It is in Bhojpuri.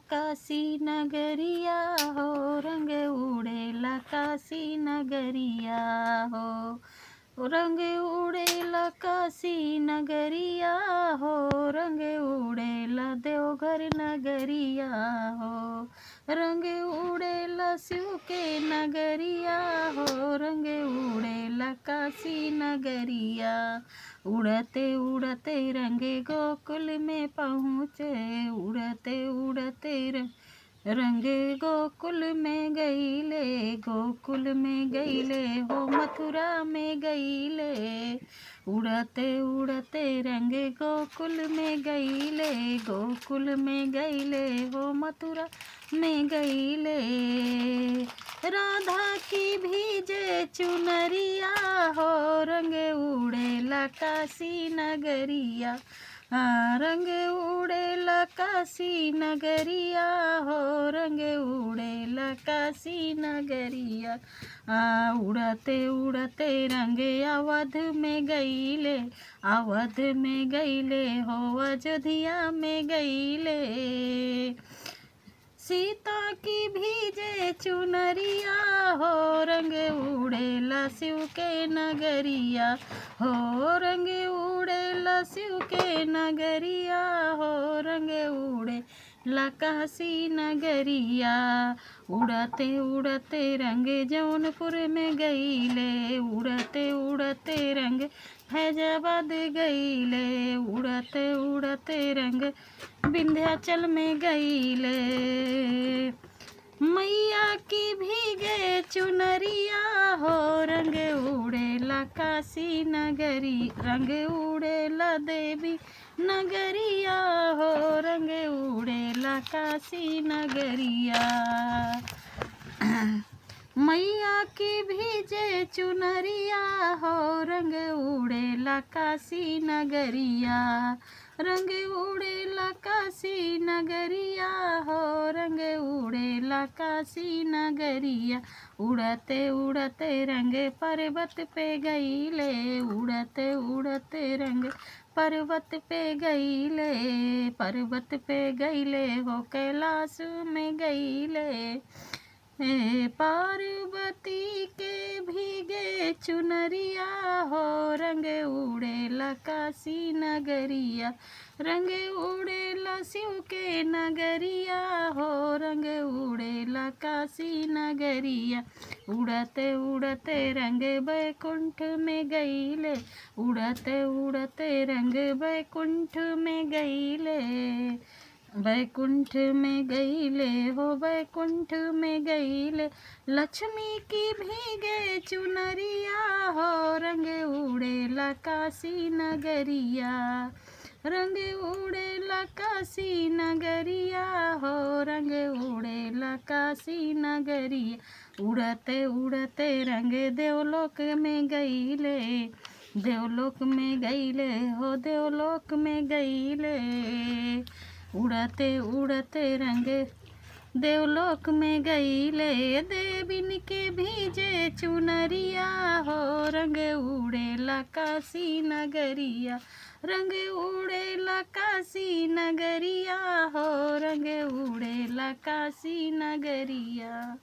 काशी नगरिया हो, रंग उड़ेला काशी नगरिया हो, रंग उड़ेला काशी नगरिया हो, रंग उड़ेला देवघर नगरिया हो, रंग उड़ेला शिव के नगरिया हो, रंग उड़ेला काशी नगरिया। उड़ते उड़ते रंगे गोकुल में पहुँचे, उड़ते उड़ते रंगे गोकुल में गईले, गोकुल में गईले हो मथुरा में गईले, उड़ते उड़ते रंगे गोकुल में गईले, गोकुल में गईले हो मथुरा में गईले। राधा की भीजे चुनरिया हो, रंग उड़ेला काशी नगरिया, रंग उड़ेला काशी नगरिया हो, रंग उड़ेला काशी नगरिया। उड़ते उड़ते रंगे अवध में गईले, अवध में गईले हो अयोध्या में गईले। सीता की भीजे चुनरिया हो, रंग उड़ेला शिव के नगरिया हो, रंग उड़ेला शिव के नगरिया हो, रंग उड़ेला काशी नगरिया। उड़ते उड़ते रंग जौनपुर में गईले, उड़ते उड़ते रंग फैजाबाद गईले, उड़ते उड़ते रंग विंध्याचल में गईले। मैया की भीगे चुनरिया हो, रंग उड़ेला काशी नगरी, रंग उड़ेला देवी नगरिया हो, रंग उड़ेला काशी नगरिया। मैया की भीजे चुनरिया हो, रंग उड़ेला काशी नगरिया, रंग उड़ेला काशी नगरिया हो, रंग उड़ेला काशी नगरिया। उड़ते उड़ते रंग पर्वत पे गईले, उड़ते उड़ते रंग पर्वत पे गईले, पर्वत पे गईले हो कैलाश में गईले। पार्वती के भीगे चुनरिया हो, रंग उड़ेला काशी नगरिया, रंग उड़ेला शिव के नगरिया हो, रंग उड़ेला काशी नगरिया। उड़ते उड़ते रंग बैकुंठ में गईले, उड़ते उड़ते रंग बैकुंठ में गईले, बैकुंठ में गईले हो बैकुंठ में गईले। लक्ष्मी की भीगे चुनरिया हो, रंग उड़ेला काशी नगरिया, रंग उड़ेला काशी नगरिया हो, रंग उड़ेला काशी नगरिया। उड़ते उड़ते रंग देवलोक में गईले, देवलोक में गईले हो देवलोक में गईले। उड़ते उड़ते रंग देवलोक में गईले, देविन के भीजे चुनरिया हो, रंग उड़ेला काशी नगरिया, रंग उड़ेला काशी नगरिया हो, रंग उड़ेला काशी नगरिया।